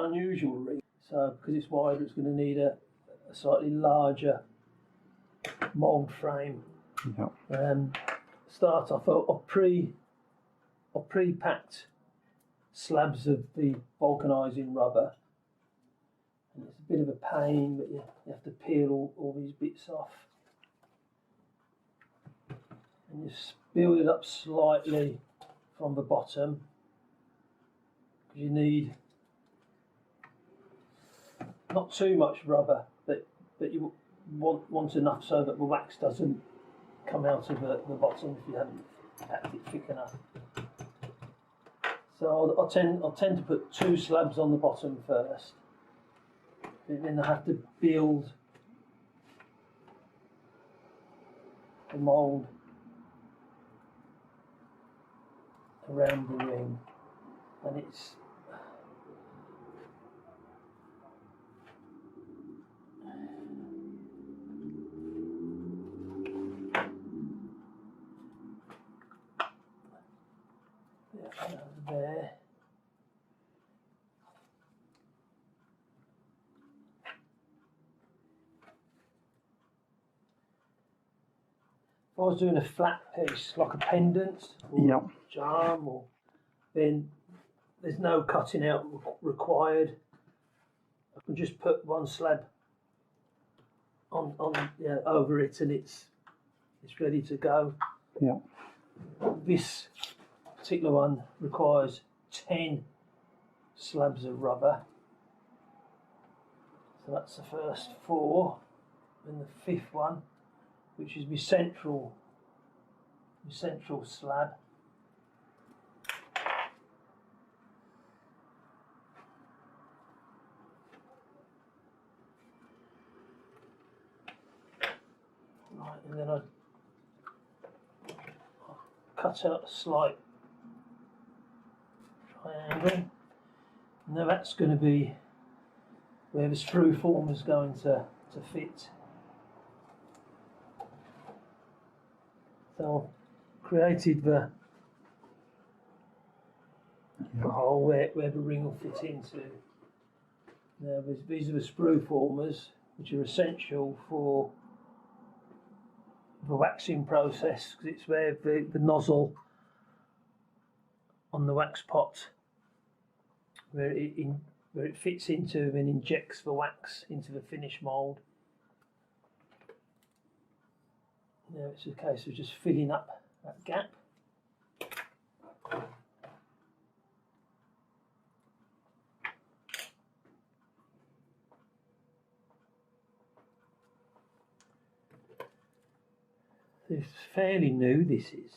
unusual ring, so because it's wider, it's going to need a slightly larger mould frame. Yeah. Start off, I've pre-packed slabs of the vulcanising rubber, and it's a bit of a pain, but you have to peel all these bits off, and just build it up slightly from the bottom, because you need not too much rubber, but you want enough so that the wax doesn't come out of the bottom if you haven't packed it thick enough. So I'll tend to put 2 slabs on the bottom first, and then I have to build the mould around the ring, and it's there. If I was doing a flat piece, like a pendant or charm, then there's no cutting out required. I can just put 1 slab on over it, and it's ready to go. Yeah. This particular one requires 10 slabs of rubber, so that's the first 4, and the 5th one, which is my central slab. Right, and then I cut out a slight triangle. Now that's going to be where the sprue form is going to fit. So I've created the hole where the ring will fit into. Now these are the sprue formers, which are essential for the waxing process, because it's where the nozzle on the wax pot, where it fits into and injects the wax into the finished mould. Now it's a case of just filling up that gap. It's fairly new, this is.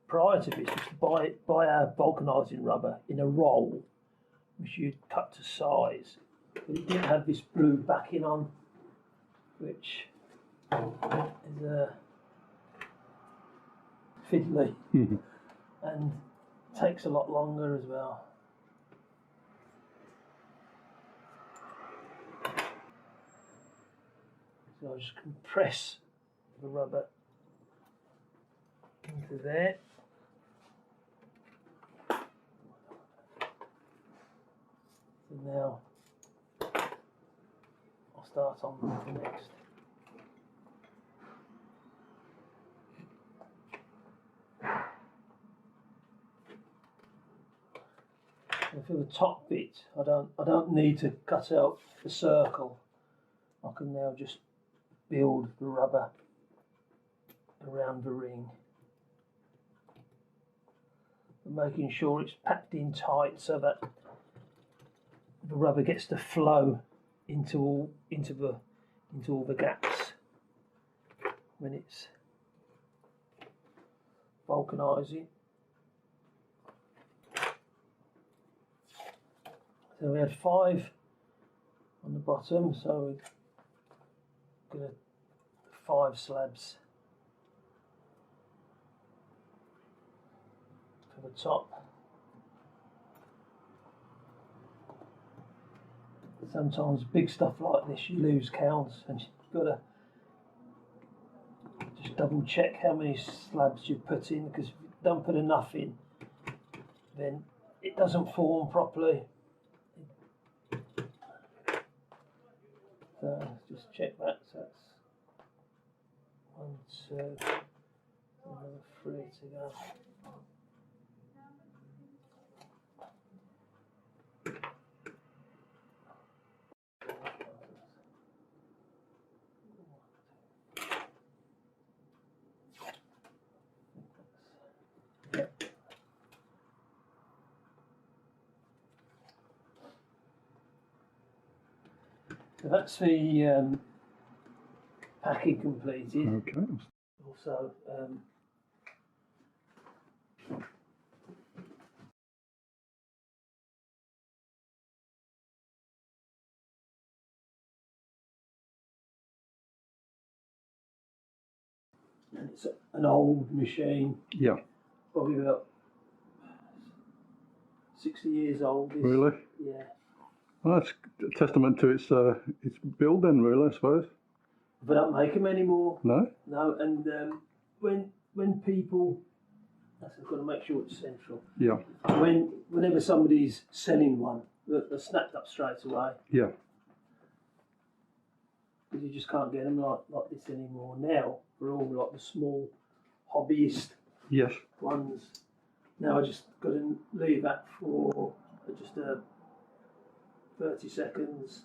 Prior to this, you used to buy our vulcanising rubber in a roll, which you'd cut to size, but it didn't have this blue backing on, which is fiddly and takes a lot longer as well. So I'll just compress the rubber into there. So now I'll start on the next. And for the top bit, I don't need to cut out the circle. I can now just build the rubber around the ring, and making sure it's packed in tight so that the rubber gets to flow into all the gaps when it's vulcanising. So we had 5 on the bottom, so we're going to 5 slabs for the top. Sometimes big stuff like this you lose counts, and you've got to just double check how many slabs you put in, because if you don't put enough in, then it doesn't form properly. So let's just check that. So that's 1, 2, another 3 to go. So that's the packing completed. Okay. Also, and it's an old machine. Yeah. Probably about 60 years old. Really? Yeah. Well, that's a testament to its build then, really, I suppose. They don't make them anymore. No? No, and when people, I've got to make sure it's central. Yeah. Whenever somebody's selling one, they're snapped up straight away. Yeah. Because you just can't get them like this anymore. Now, we're all like the small hobbyist Yes. ones. Now I just got to leave that for just 30 seconds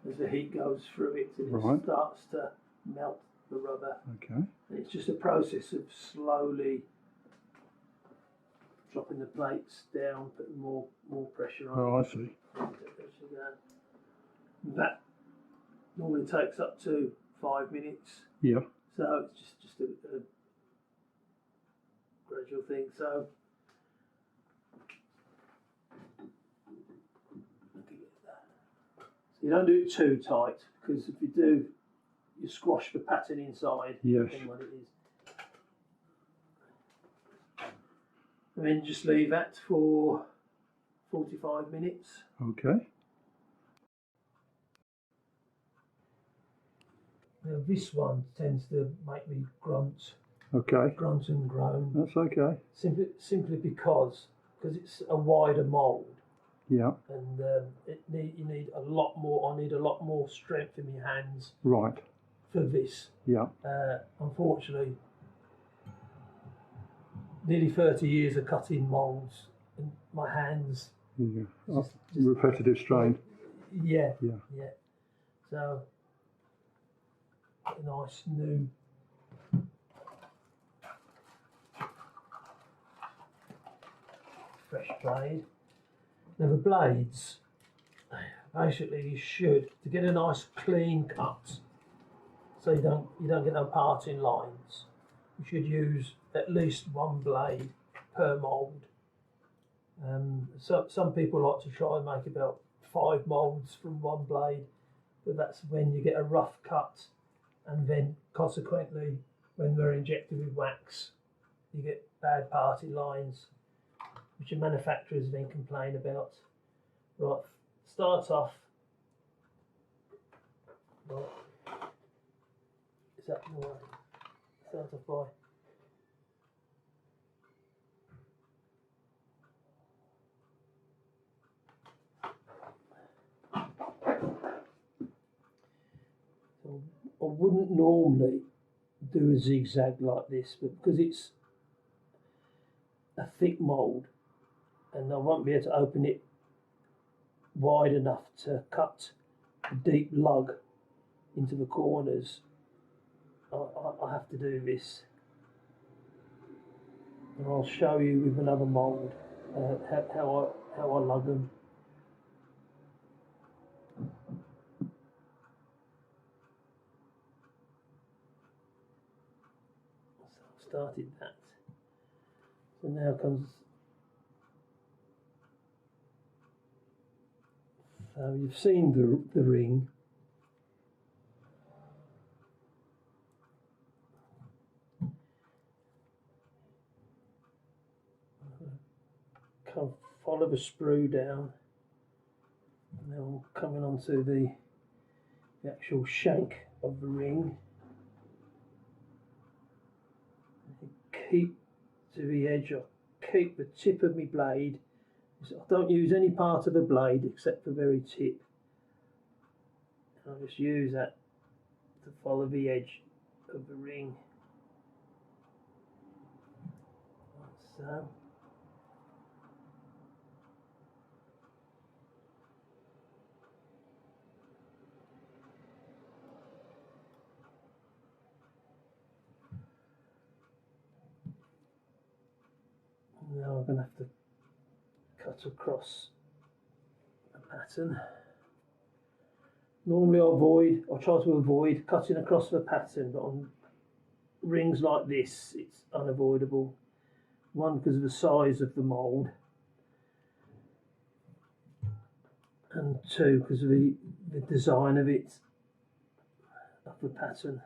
as the heat goes through it and Right. it starts to melt the rubber. Okay. And it's just a process of slowly dropping the plates down, putting more pressure on. Oh, I see. That normally takes up to 5 minutes. Yeah. So it's just a gradual thing. So you don't do it too tight, because if you do, you squash the pattern inside. Yes. Depending what it is. And then just leave that for 45 minutes. Okay. Now this one tends to make me grunt Okay. and groan. That's okay. Simply because it's a wider mould. Yeah. And you need a lot more. I need a lot more strength in my hands Right. for this. Yeah. Unfortunately, nearly 30 years of cutting moulds, and my hands. Yeah. Just Repetitive strain. Yeah. Yeah. Yeah. So a nice new. Fresh blade. Now the blades, basically you should, to get a nice clean cut, so you don't get no parting lines, you should use at least one blade per mould. So some people like to try and make about 5 moulds from one blade, but that's when you get a rough cut, and then consequently when they're injected with wax you get bad parting lines, which your manufacturers then complain about. Right, start off. Right. Is that the way? Start off by. So I wouldn't normally do a zigzag like this, but because it's a thick mould and I won't be able to open it wide enough to cut a deep lug into the corners, I have to do this, and I'll show you with another mould how I lug them. So I've started that. So now comes. So you've seen the ring. Come follow the sprue down, and then I'm coming onto the actual shank of the ring. Keep to the edge, I keep the tip of my blade. I don't use any part of the blade except the very tip. I'll just use that to follow the edge of the ring, like so. Now I'm going to have to cut across the pattern. Normally I try to avoid cutting across the pattern, but on rings like this it's unavoidable. One, because of the size of the mould, and two, because of the design of it, of the pattern.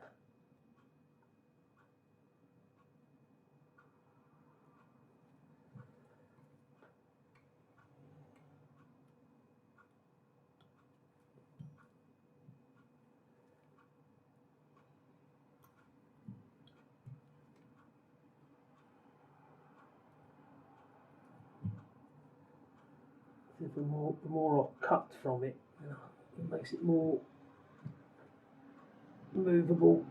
The more I cut from it, it makes it more movable.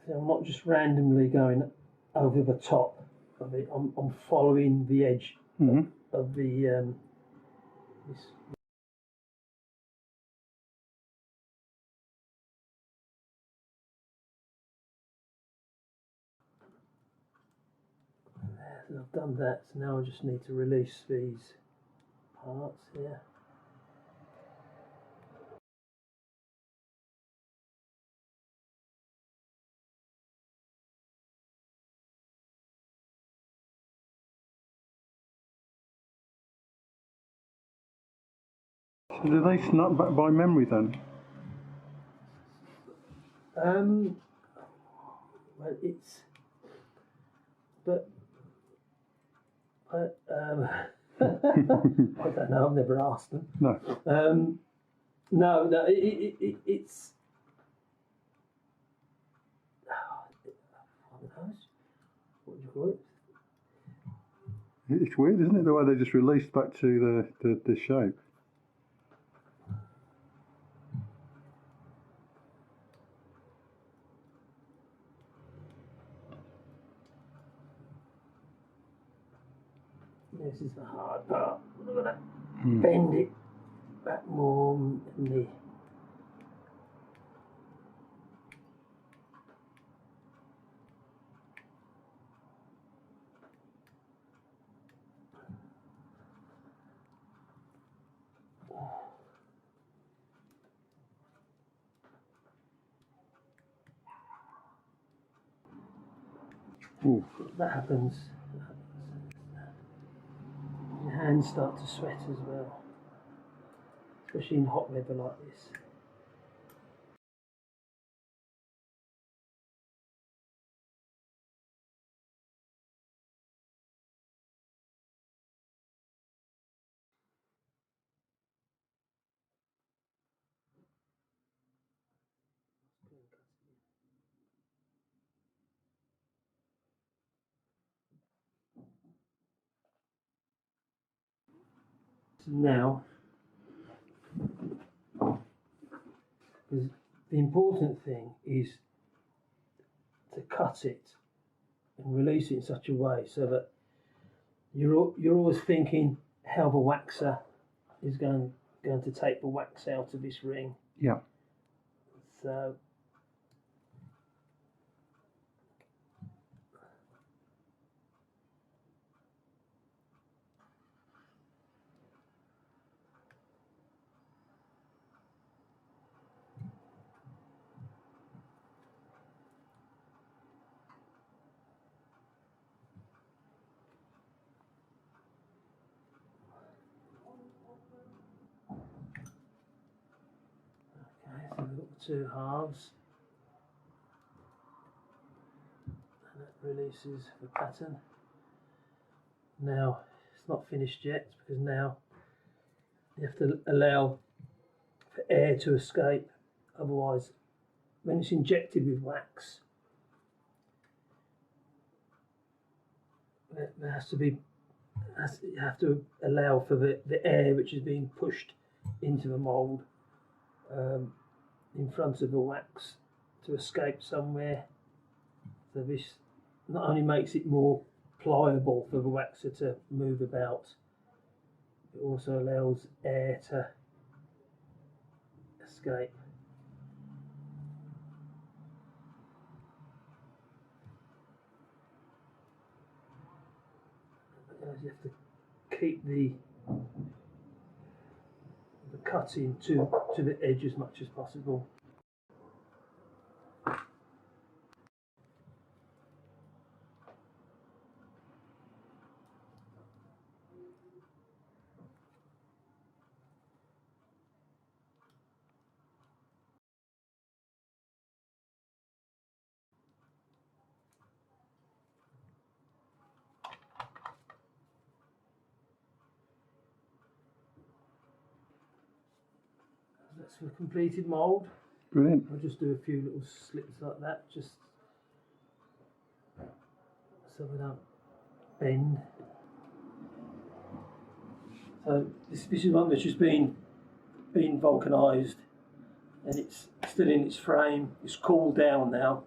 So I'm not just randomly going over the top of it. I'm following the edge of the this. So I've done that, so now I just need to release these parts here. So do they snap back by memory then? Well, it's, but I don't know. I've never asked them. No. No, it's. What do you call it? It's weird, isn't it, the way they just released back to the shape? This is the hard part. I'm going to bend it back more in the. Ooh. That happens. Your hands start to sweat as well, especially in hot weather like this. So now, because the important thing is to cut it and release it in such a way so that you're always thinking how the waxer is going to take the wax out of this ring. Yeah. So we've got the two halves, and that releases the pattern. Now it's not finished yet because now you have to allow for air to escape. Otherwise, when it's injected with wax, there has to be, you have to allow for the air which is being pushed into the mould in front of the wax to escape somewhere. So this not only makes it more pliable for the waxer to move about, it also allows air to escape. You have to keep the cutting to the edge as much as possible. That's the completed mould. Brilliant. I'll just do a few little slips like that, just so we don't bend. So this is one that's just been vulcanised, and it's still in its frame. It's cooled down now.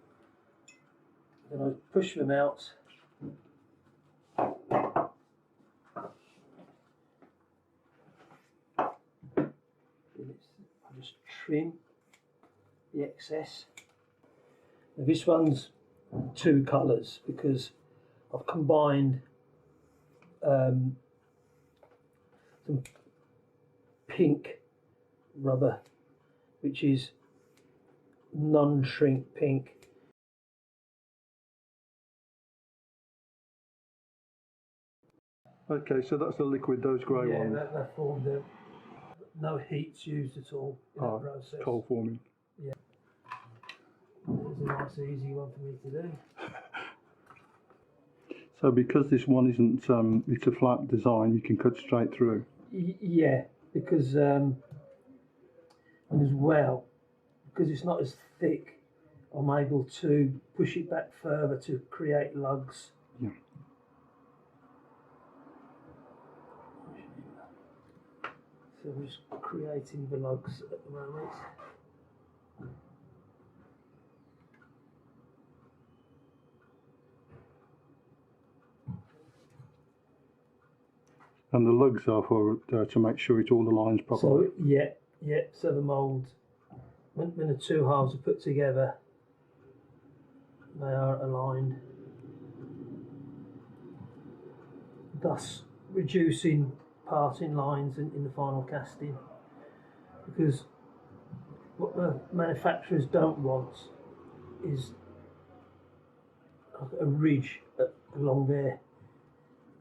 Then I push them out. I just trim the excess. Now this one's two colours because I've combined some pink rubber, which is non-shrink pink. Okay, so that's the liquid, those grey Yeah, ones. that formed no heat's used at all in that process. Cold forming. Yeah. It's a nice easy one for me to do. So because this one isn't, it's a flat design, you can cut straight through. Yeah, because and as well, because it's not as thick, I'm able to push it back further to create lugs. Yeah. So I'm just creating the lugs at the moment. And the lugs are for to make sure it all aligns properly. So yeah, so the mould, when the two halves are put together, they are aligned, thus reducing parting lines in the final casting. Because what the manufacturers don't want is a ridge along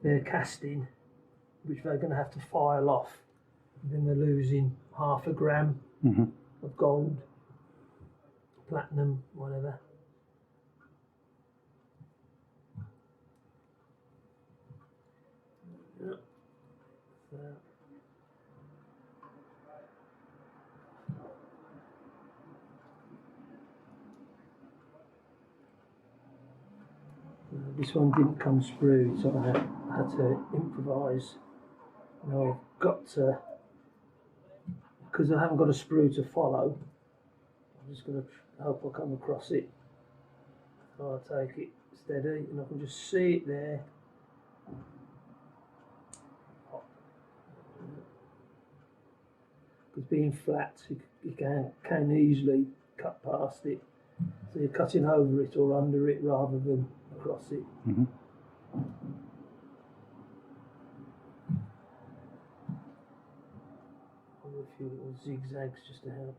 their casting, which they're going to have to file off. Then they're losing 0.5 gram of gold, platinum, whatever. Yep. So. This one didn't come sprued, so I had to improvise. Now I've got to, because I haven't got a sprue to follow, I'm just going to hope I come across it. I'll take it steady and I can just see it there. Because being flat, you can easily cut past it. So you're cutting over it or under it rather than across it. I'll do a few little zigzags just to help.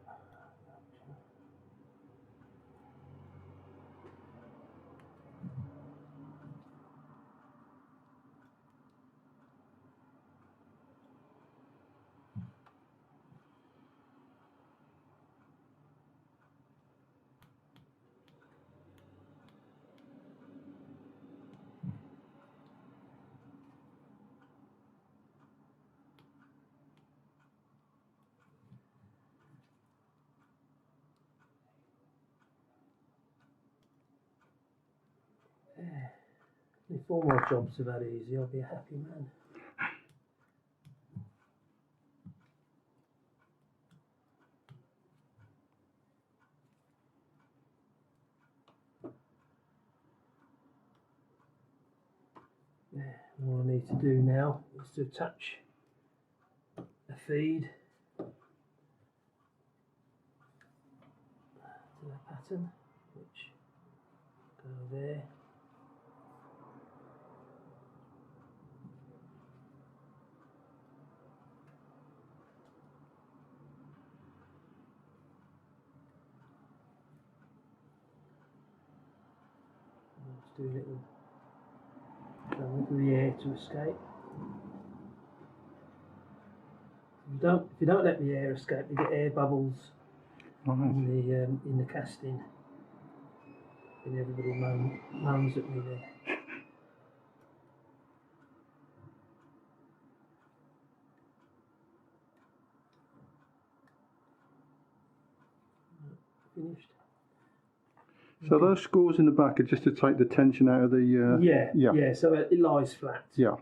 If all my jobs are that easy, I'll be a happy man. Yeah, all I need to do now is to attach a feed to the pattern, which go there. Just do a little for the air to escape. If you don't let the air escape, you get air bubbles in the casting, and everybody moans at me then. Finished. So those screws in the back are just to take the tension out of the... Yeah. So it lies flat. Yeah.